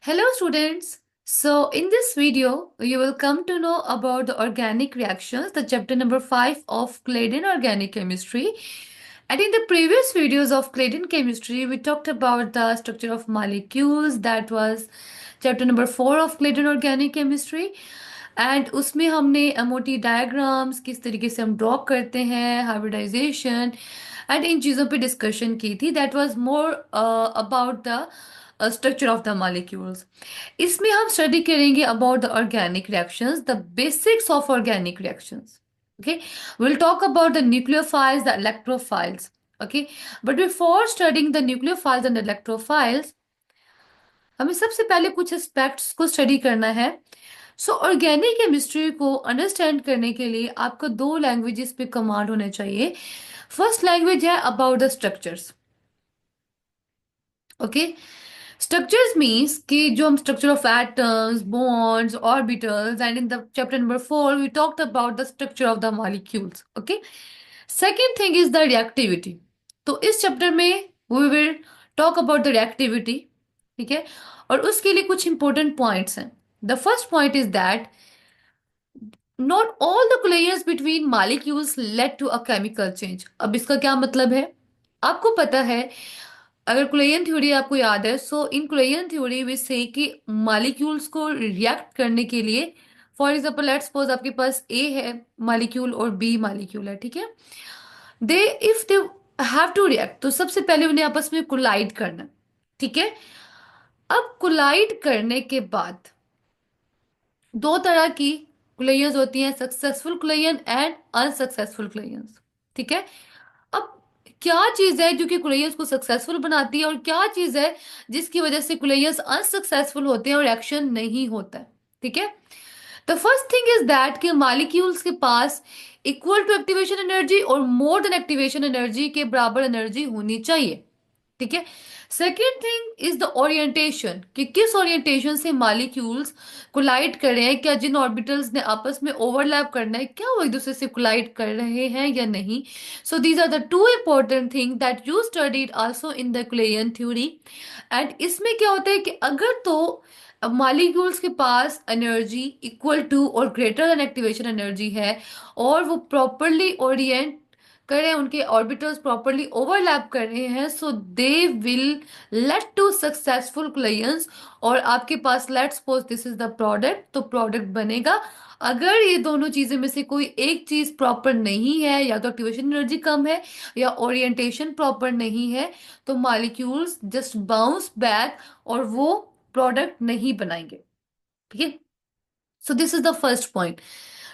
Hello students. So in this video, you will come to know about the organic reactions, the chapter number 5 of Claydon Organic Chemistry. And in the previous videos of Claydon Chemistry, we talked about the structure of molecules. That was chapter number 4 of Claydon Organic Chemistry. And उसमें हमने MOT diagrams किस तरीके से हम draw करते हैं, hybridization and in चीज़ों पे डिस्कशन की थी. That was more about the structure of the molecules. इसमें हम स्टडी करेंगे about the organic reactions, the basics of organic reactions. Okay, we'll talk about the nucleophiles, the electrophiles. Okay, but before studying the nucleophiles and electrophiles, हमें सबसे पहले कुछ aspects को study करना है. सो ऑर्गेनिक केमिस्ट्री को अंडरस्टैंड करने के लिए आपको दो लैंग्वेजेस पे कमांड होने चाहिए. फर्स्ट लैंग्वेज है about the structures. Okay, structures means कि जो हम structure of atoms, bonds, orbitals, and in the chapter number 4 we talked about the structure of the molecules. Okay, second thing is the reactivity. तो इस chapter में we will talk about the reactivity. ठीक है, और उसके लिए कुछ important points हैं. The first point is that not all the collisions between molecules led to a chemical change. अब इसका क्या मतलब है? आपको पता है, अगर कुलेयन थ्योरी आपको याद है, सो इन कुलेयन थ्योरी वी से कि मॉलिक्यूल्स को रिएक्ट करने के लिए, फॉर एग्जांपल लेट्स सपोज आपके पास ए है मॉलिक्यूल और बी मॉलिक्यूल है. ठीक है, they if they have to react, तो सबसे पहले उन्हें आपस में कोलाइड करना. ठीक है, अब कोलाइड करने के बाद दो तरह की कुलेयंस होती हैं, सक्सेसफुल कुलेयन एंड अनसक्सेसफुल कुलेयंस. ठीक है, अब क्या चीज है जो कि कुलेयंस को सक्सेसफुल बनाती है और क्या चीज है जिसकी वजह से कुलेयंस अनसक्सेसफुल होते हैं और रिएक्शन नहीं होता है. ठीक है, the first thing is that कि मॉलिक्यूल्स के पास इक्वल टू एक्टिवेशन एनर्जी और मोर देन एक्टिवेशन एनर्जी के बराबर एनर्जी होनी चाहिए. ठीक है, second thing is the orientation कि किस ओरिएंटेशन से मॉलिक्यूल्स कोलाइड कर रहे हैं. क्या जिन ऑर्बिटल्स ने आपस में ओवरलैप करना है, क्या वो एक दूसरे से कोलाइड कर रहे हैं या नहीं. So these are the two important thing that you studied also in the collision theory. And इसमें क्या होता है कि अगर तो मॉलिक्यूल्स के पास एनर्जी इक्वल टू और ग्रेटर देन एक्टिवेशन एनर्जी है और वो प्रॉपरली ओरिएंट कर रहे हैं, उनके ऑर्बिटल्स प्रॉपरली ओवरलैप कर रहे हैं, so they will lead to successful collisions. और आपके पास let's suppose this is the product, तो प्रोडक्ट बनेगा. अगर ये दोनों चीजें में से कोई एक चीज प्रॉपर नहीं है, या तो एक्टिवेशन एनर्जी कम है या ओरिएंटेशन प्रॉपर नहीं है, तो मॉलिक्यूल्स जस्ट बाउंस बैक और वो प्रोडक्ट नहीं बनाएंगे. ठीक है, so this is the first point.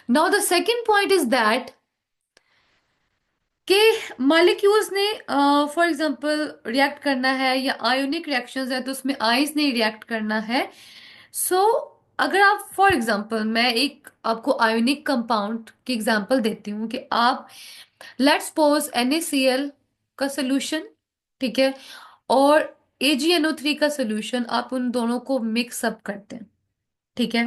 Now the second point is that कि मॉलिक्यूल्स ने फॉर एग्जांपल रिएक्ट करना है या आयोनिक रिएक्शंस है तो उसमें आइंस ने रिएक्ट करना है. सो अगर आप फॉर एग्जांपल, मैं एक आपको आयोनिक कंपाउंड की एग्जांपल देती हूँ कि आप लेट्स सपोज NaCl का सोल्यूशन, ठीक है, और AgNO3 का सोल्यूशन, आप उन दोनों को मिक्स अप करते हैं. ठीक है,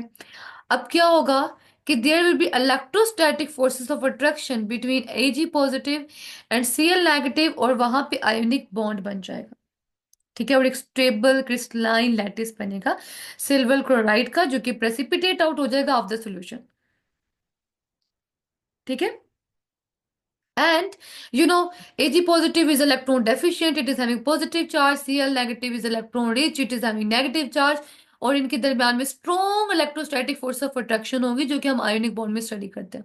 अब क्या होगा कि there will be electrostatic forces of attraction between Ag positive and Cl negative, और वहां पे आयोनिक बॉन्ड बन जाएगा. ठीक है, और एक स्टेबल क्रिस्टलाइन लैटिस बनेगा सिल्वर क्लोराइड का, जो कि प्रेसिपिटेट आउट हो जाएगा ऑफ द सॉल्यूशन. ठीक है, and you know Ag positive is electron deficient, it is having positive charge. Cl negative is electron rich, it is having negative charge. और इनके दरमियान में strong electrostatic force of attraction होगी, जो कि हम आयोनिक बॉन्ड में स्टडी करते हैं.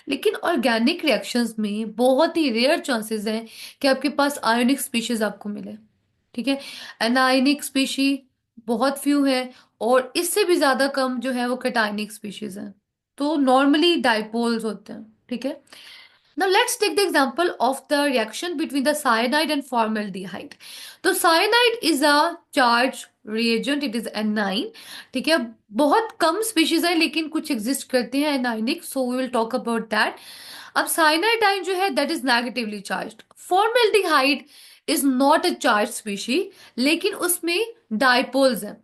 लेकिन ऑर्गेनिक रिएक्शंस में बहुत ही रेयर चांसेस हैं कि आपके पास आयोनिक स्पीशीज आपको मिले. ठीक है, एनायोनिक स्पीशी बहुत फ्यू है, और इससे भी ज्यादा कम जो है वो कैटायनिक स्पीशीज हैं. तो नॉर्मली डाइपोल्स होते हैं. ठीक है, now let's take the example of the reaction between the cyanide and formaldehyde. तो cyanide is a charged reagent, it is anion. ठीक है, बहुत कम स्पीशीज है लेकिन कुछ एग्जिस्ट करते हैं anionic, so we will talk about that. अब साइनाइडाइन जो है that is negatively charged. Formaldehyde is not a charge species, लेकिन उसमें डाइपोल्स हैं.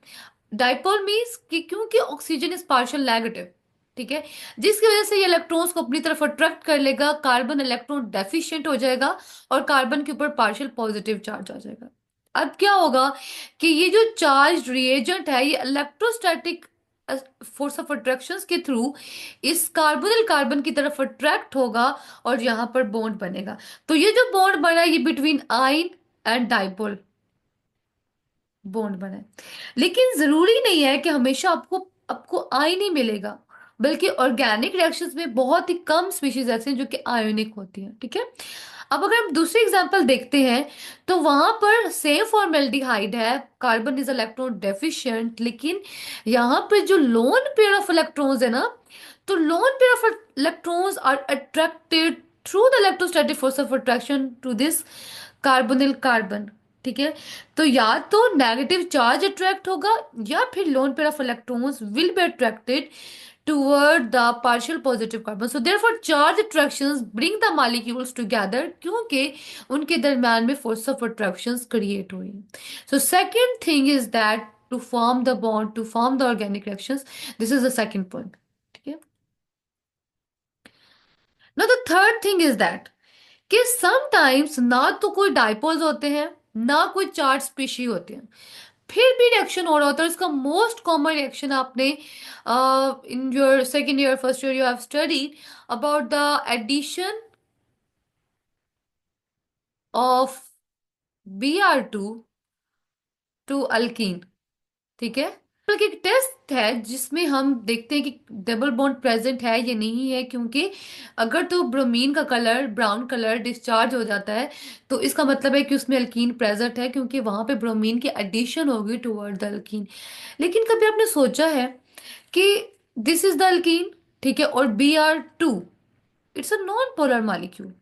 डाइपोल मीन्स कि क्योंकि ऑक्सीजन इज पार्शियल नेगेटिव, ठीक है, जिसकी वजह से ये इलेक्ट्रॉन्स को अपनी तरफ अट्रैक्ट कर लेगा, कार्बन इलेक्ट्रॉन डेफिशिएंट हो जाएगा और कार्बन के ऊपर पार्शियल पॉजिटिव चार्ज आ जाएगा. अब क्या होगा कि ये जो चार्ज रिएजेंट है ये इलेक्ट्रोस्टैटिक फोर्स ऑफ अट्रैक्शन के थ्रू इस कार्बोनिल कार्बन की तरफ अट्रैक्ट होगा और यहाँ पर बॉन्ड बनेगा। तो ये जो बॉन्ड बना है ये between ion and dipole bond बना है। लेकिन जरूरी नहीं है कि हमेशा आपको आपको आयन ही मिलेगा, बल्कि ऑर्गेनिक रिएक्शंस में बहुत ही कम स्पीशीज ऐसे हैं जो कि आयोनिक होती हैं। ठीक है, अब अगर हम दूसरी एग्जांपल देखते हैं तो वहां पर सेम फॉर्मेल्डिहाइड है, कार्बन इज इलेक्ट्रॉन डेफिशिएंट, लेकिन यहाँ पे जो लोन पेयर ऑफ इलेक्ट्रॉन्स है ना, तो lone pair of electrons are attracted through the electrostatic force of attraction to this carbonyl carbon. ठीक है, तो या तो नेगेटिव चार्ज अट्रैक्ट होगा या फिर loan pair of electrons will be attracted toward the partial positive carbon. So therefore charge attractions bring the molecules together क्योंकि उनके दरम्यान में force of attractions create हुई। So second thing is that to form the bond, to form the organic reactions, this is the second point। ठीक है, now the third thing is that कि sometimes ना तो कोई डाइपोल्स होते हैं ना कोई चार्ज स्पीशी होते हैं, फिर भी रिएक्शन हो रहा होता है। इसका मोस्ट कॉमन रिएक्शन आपने in your second year first year you have studied about the addition of Br2 to alkene. ठीक है, बल्कि एक टेस्ट है जिसमें हम देखते हैं कि डबल बॉन्ड प्रेजेंट है या नहीं है, क्योंकि अगर तो ब्रोमीन का कलर ब्राउन कलर डिस्चार्ज हो जाता है तो इसका मतलब है कि उसमें अल्कीन प्रेजेंट है, क्योंकि वहां पे ब्रोमीन की एडिशन होगी टुवर्ड द अल्कीन। लेकिन कभी आपने सोचा है कि दिस इज द अल्कीन, ठीक है, और Br2 it's a non polar molecule.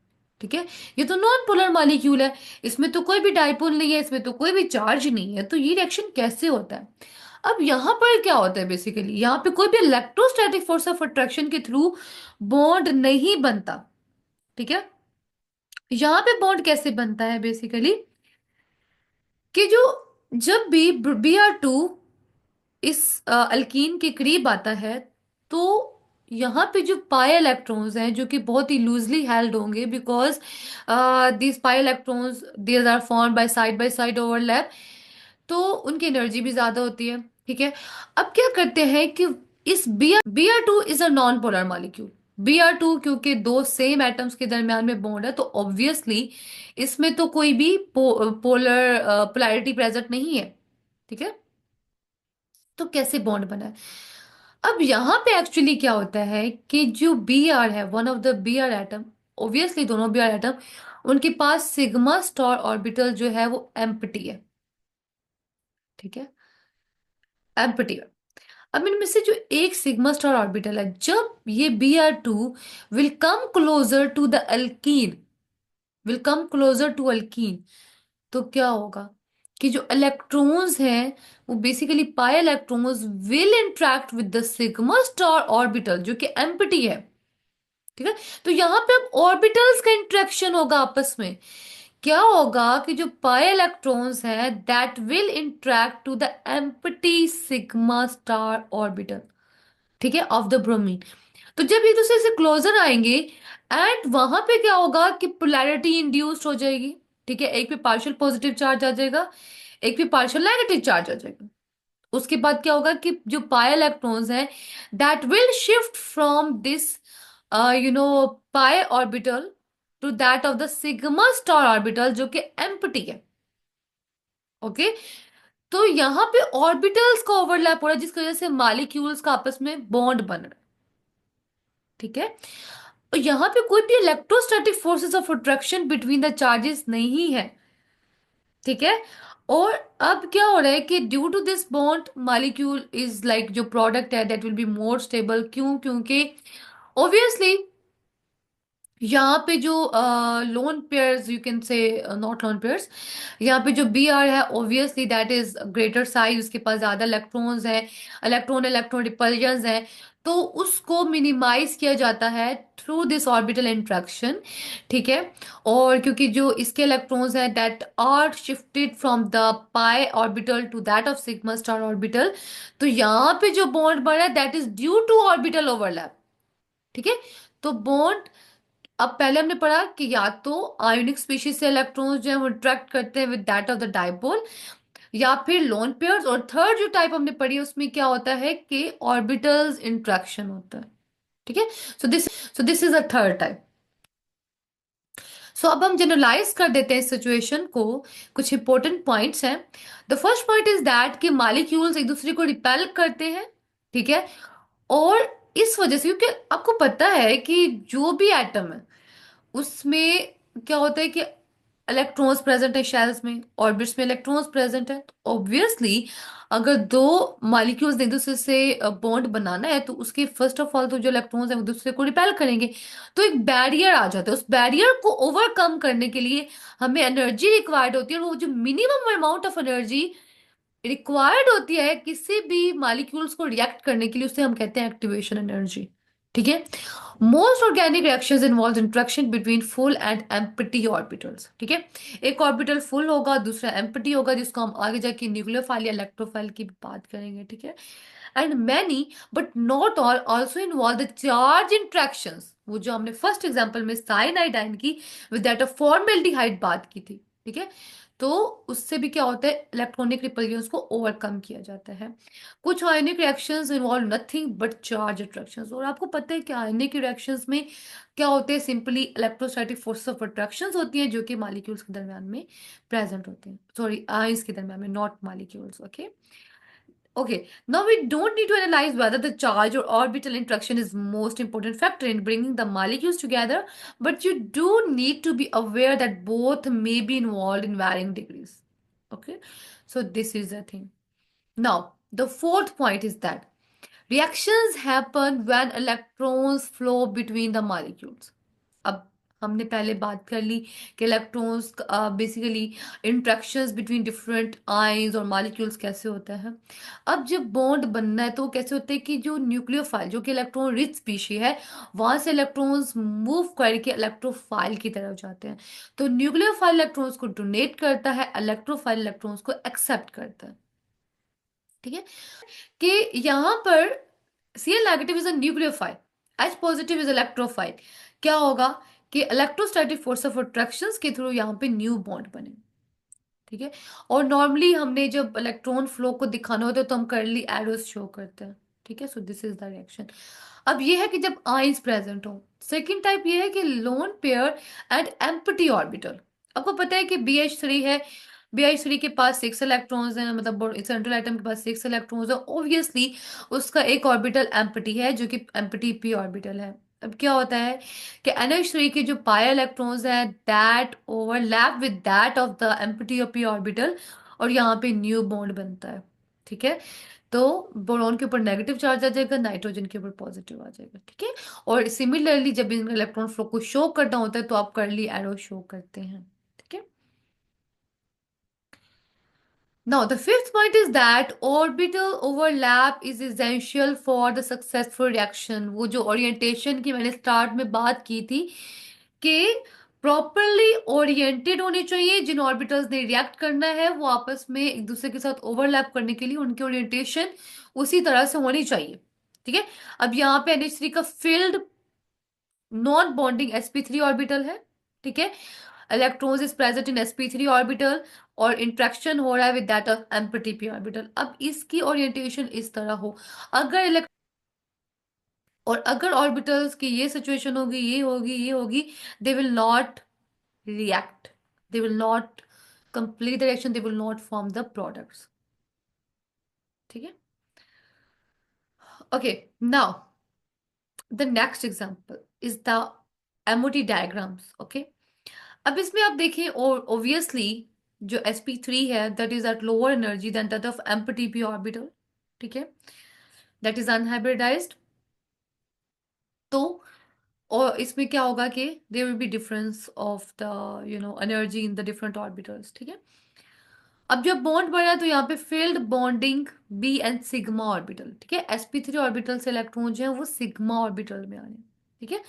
ठीक है, ये तो नॉन पोलर मॉलिक्यूल है, इसमें तो कोई भी डाइपोल नहीं है, इसमें तो कोई भी चार्ज नहीं है, तो ये रिएक्शन कैसे होता है? अब यहाँ पर क्या होता है, बेसिकली यहाँ पे कोई भी इलेक्ट्रोस्टैटिक फोर्स ऑफ अट्रैक्शन के थ्रू बॉन्ड नहीं बनता। ठीक है, यहाँ पे बॉन्ड कैसे बनता है बेसिकली कि जो जब भी Br2 इस अल्कीन के करीब आता है तो यहाँ पे जो पाई इलेक्ट्रॉन्स हैं जो कि बहुत ही लूजली हेल्ड होंगे, because these pi electrons these are formed by side overlap, तो उनकी एनर्जी भी ज्यादा होती है। ठीक है, अब क्या करते हैं कि इस Br2 is a non polar molecule. Br2 क्योंकि दो सेम एटम्स के दरमियान में बॉन्ड है तो ऑब्वियसली इसमें तो कोई भी पोलर पोलैरिटी प्रेजेंट नहीं है। ठीक है, तो कैसे बॉन्ड बना है? अब यहाँ पे एक्चुअली क्या होता है कि जो Br है, one of the Br atom, obviously दोनों Br एटम, उनके पास सिग्मा स्टार ऑर्बिटल जो है वो एम्प्टी है। ठीक है, एम्प्टी है। अब इनमें से जो एक सिग्मा स्टार ऑर्बिटल है, जब ये Br2 will come closer to the alkene, will come closer to alkene, तो क्या होगा कि जो इलेक्ट्रॉन्स हैं वो basically pi electrons will interact with the sigma star orbital जो कि एम्प्टी है। ठीक है, तो यहां पे अब ऑर्बिटल्स का इंटरेक्शन होगा आपस में। क्या होगा कि जो पाई इलेक्ट्रॉन्स हैं that will interact to the empty sigma star orbital, ठीक है, ऑफ द ब्रोमीन। तो जब एक दूसरे से क्लोजर आएंगे एंड वहां पे क्या होगा कि पोलैरिटी इंड्यूस्ड हो जाएगी। ठीक है, एक पे पार्शियल पॉजिटिव चार्ज आ जाएगा, एक पे पार्शियल नेगेटिव चार्ज आ जाएगा। उसके बाद क्या होगा कि जो पाई इलेक्ट्रॉन्स हैं that will shift from this pi orbital to that of the sigma star orbital जो कि एम्प्टी है। ओके, तो यहाँ पे ऑर्बिटल्स का ओवरलैप हो रहा है जिसकी वजह से मॉलिक्यूल्स का आपस में बॉन्ड बन रहा है। ठीक है, और यहाँ पे कोई भी electrostatic forces of attraction between the charges नहीं है। ठीक है, और अब क्या हो रहा है कि due to this bond molecule is like जो प्रोडक्ट है that will be more stable. क्यों? क्योंकि ऑब्वियसली यहाँ पे जो lone pairs, you can say not lone pairs, यहाँ पे जो Br है obviously that is greater size, उसके पास ज्यादा इलेक्ट्रॉन्स हैं, इलेक्ट्रॉन इलेक्ट्रॉन रिपल्जन्स हैं, तो उसको मिनिमाइज किया जाता है थ्रू दिस ऑर्बिटल इंट्रैक्शन। ठीक है, और क्योंकि जो इसके इलेक्ट्रॉन्स हैं that are shifted from the pi orbital to that of sigma star orbital, तो यहाँ पे जो बॉन्ड बना है that is due to orbital overlap. ठीक है, तो बॉन्ड अब पहले हमने पढ़ा कि या तो आयोनिक स्पीशीज से इलेक्ट्रॉन्स जो है वो इंटरेक्ट करते हैं with that of the dipole, या फिर लोन पेयर्स, और थर्ड जो टाइप हमने पढ़ी उसमें क्या होता है कि ऑर्बिटल्स इंट्रैक्शन होता है। ठीक है, so this is a third type. So अब हम जनरलाइज कर देते हैं इस सिचुएशन को। कुछ इंपॉर्टेंट पॉइंट्स हैं। The first point is that कि मॉलिक्यूल्स एक दूसरे को रिपेल करते हैं। ठीक है, और इस वजह से, क्योंकि आपको पता है कि जो भी एटम है उसमें क्या होता है कि इलेक्ट्रॉन्स प्रेजेंट है, शेल्स में, ऑर्बिट्स में इलेक्ट्रॉन्स प्रेजेंट है, तो ऑब्वियसली अगर दो मॉलिक्यूल्स एक दूसरे से बॉन्ड बनाना है तो उसके फर्स्ट ऑफ ऑल तो जो इलेक्ट्रॉन्स हैं वो दूसरे को रिपेल करेंगे। तो एक बैरियर आ जाता है, उस बैरियर को ओवरकम करने के लिए हमें एनर्जी रिक्वायर्ड होती है, और वो जो minimum amount of energy required होती है किसी भी मॉलिक्यूल्स को रिएक्ट करने के लिए, उसे हम कहते हैं एक्टिवेशन एनर्जी। ठीक है, most organic reactions involve interaction between full and empty orbitals. ठीक है, एक ऑर्बिटल फुल होगा, दूसरा एम्प्टी होगा, जिसको हम आगे जाके न्यूक्लियोफाइल या इलेक्ट्रोफाइल की भी बात करेंगे। ठीक है, and many but not all also involve the charge interactions, वो जो हमने फर्स्ट एग्जांपल में साइनाइडाइन की विद दैट ऑफ फॉर्मेल्डिहाइड बात की थी। ठीक है, तो उससे भी क्या होता है, इलेक्ट्रॉनिक रिपल्जन्स को ओवरकम किया जाता है। कुछ ionic reactions involve nothing but charge attractions, और आपको पता है कि आयनिक रिएक्शंस में क्या होते हैं, simply electrostatic force of attractions होती हैं जो कि मॉलिक्यूल्स के दरमियान में प्रेजेंट होते हैं, सॉरी आयंस के दरमियान में, not molecules. Okay, okay, now we don't need to analyze whether the charge or orbital interaction is most important factor in bringing the molecules together, but you do need to be aware that both may be involved in varying degrees. Okay, so this is the thing. Now, the fourth point is that reactions happen when electrons flow between the molecules. अब हमने पहले बात कर ली कि electrons basically interactions between different ions और molecules कैसे होता है। अब जब बॉन्ड बनना है तो कैसे होता है कि जो न्यूक्लियोफाइल जो कि इलेक्ट्रॉन रिच स्पीशी है, वहां से इलेक्ट्रॉन्स मूव करके इलेक्ट्रोफाइल की तरफ जाते हैं। तो न्यूक्लियोफाइल इलेक्ट्रॉन्स को डोनेट करता है, इलेक्ट्रोफाइल इलेक्ट्रॉन्स को एक्सेप्ट करता है। ठीक है, कि यहाँ पर Cl negative is a nucleophile, H positive is electrophile. क्या होगा कि इलेक्ट्रोस्टैटिक फोर्स ऑफ अट्रैक्शन के थ्रू यहाँ पे न्यू बॉन्ड बने। ठीक है, और नॉर्मली हमने जब इलेक्ट्रॉन फ्लो को दिखाना होता है तो हम करली एरोस शो करते हैं। ठीक है, so this is the reaction. अब ये है कि जब आइंस प्रेजेंट हो। सेकेंड टाइप ये है कि lone pair and empty orbital. आपको पता है कि BH3 है, BH3 के पास 6 इलेक्ट्रॉन्स हैं, मतलब सेंट्रल एटम के पास 6 इलेक्ट्रॉन्स है, ऑब्वियसली उसका एक ऑर्बिटल एम्प्टी है जो कि एम्प्टी p ऑर्बिटल है। अब क्या होता है कि NH3 के जो पाई इलेक्ट्रॉन्स हैं that overlap with that of the empty p orbital, और यहाँ पे न्यू बॉन्ड बनता है। ठीक है, तो बोरॉन के ऊपर नेगेटिव चार्ज आ जाएगा, नाइट्रोजन के ऊपर पॉजिटिव आ जाएगा। ठीक है, और सिमिलरली जब इन इलेक्ट्रॉन फ्लो को शो करना होता है तो आप करली एरो शो करते हैं। ठीक है, now the fifth point is that orbital overlap is essential for the successful reaction। वो जो ओरिएंटेशन की मैंने स्टार्ट में बात की थी कि प्रॉपरली ओरिएंटेड होने चाहिए, जिन ऑर्बिटल्स ने रिएक्ट करना है वो आपस में एक दूसरे के साथ ओवरलैप करने के लिए उनकी ओरिएंटेशन उसी तरह से होनी चाहिए। ठीक है, अब यहाँ पे NH3 का field non bonding sp3 orbital है। ठीक है, electrons is present in sp3 orbital, और इंट्रैक्शन हो रहा है with that of empty p orbital. अब इसकी ओरिएंटेशन इस तरह हो, अगर और अगर ऑर्बिटल्स की ये सिचुएशन होगी, ये होगी, ये होगी, they will not react, they will not complete the reaction, they will not form the products। ठीक है, okay, now the next example is the MOT diagrams। okay, अब इसमें आप देखें, और ऑब्वियसली जो sp3 है that is at lower energy than that of empty p orbital. ठीक है, दैट इज अनहाइब्रिडाइज्ड। तो और इसमें क्या होगा कि there will be difference of the energy in the different orbitals. ठीक है, अब जब बॉन्ड बढ़ा तो यहाँ पे filled bonding be and sigma orbital. ठीक है, sp3 ऑर्बिटल से इलेक्ट्रॉन जो है वो सिग्मा ऑर्बिटल में आने। ठीक है,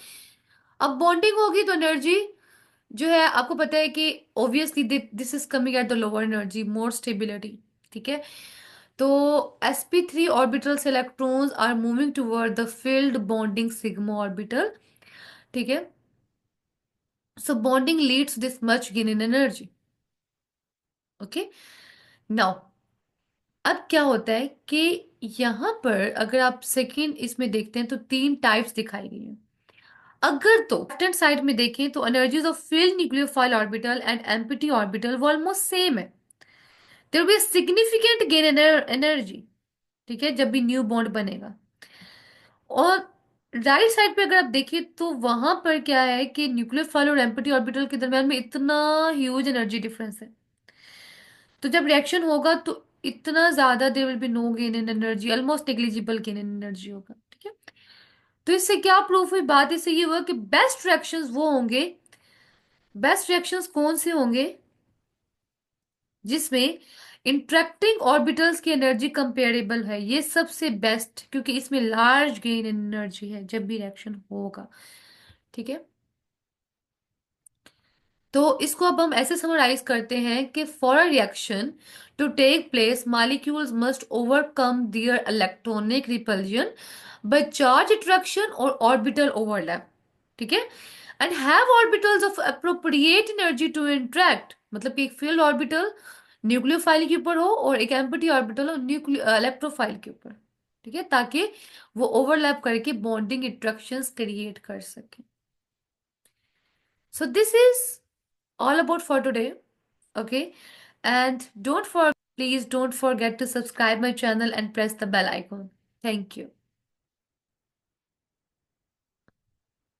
अब बॉन्डिंग होगी तो एनर्जी जो है आपको पता है कि obviously this is coming at the lower energy, more stability. ठीक है, तो sp3 ऑर्बिटल से electrons are moving toward the filled bonding sigma orbital. ठीक है, So bonding leads to this much gain in energy. Okay. Now, अब क्या होता है कि यहाँ पर अगर आप सेकेंड इसमें देखते हैं तो तीन टाइप्स दिखाई गई हैं। अगर तो लेफ्ट हैंड साइड में देखें तो energies of filled nucleophile orbital and empty orbital वो ऑलमोस्ट सेम है। There will be significant gain energy, ठीक है, जब भी न्यू बॉन्ड बनेगा। और राइट साइड पे अगर आप देखिए तो वहां पर क्या है कि न्यूक्लियोफाइल और एम्प्टी ऑर्बिटल के दरम्यान में इतना ह्यूज एनर्जी डिफरेंस है। तो जब रिएक्शन होगा तो इतना ज्यादा there will be no gain in energy, almost negligible gain in energy होगा, ठीक है। तो इससे क्या प्रूफ हुई? बात इससे ये हुआ कि बेस्ट रिएक्शंस वो होंगे, बेस्ट रिएक्शंस कौन से होंगे जिसमें इंटरेक्टिंग ऑर्बिटल्स की एनर्जी कंपेरेबल है। ये सबसे बेस्ट, क्योंकि इसमें लार्ज गेन इन एनर्जी है जब भी रिएक्शन होगा, ठीक है। तो इसको अब हम ऐसे समराइज करते हैं कि for a reaction to take place molecules must overcome their electronic repulsion by charge attraction और ऑर्बिटल ओवरलैप, ठीक है, and have orbitals of appropriate energy to interact. मतलब कि एक फील्ड ऑर्बिटल न्यूक्लियोफाइल के ऊपर हो और एक एम्प्टी ऑर्बिटल हो न्यूक्लियो इलेक्ट्रोफाइल के ऊपर, ठीक है, ताकि वो ओवरलैप करके बॉन्डिंग इंटरेक्शंस क्रिएट कर सके। सो this is all about for today. Okay. And please don't forget to subscribe my channel and press the bell icon. Thank you.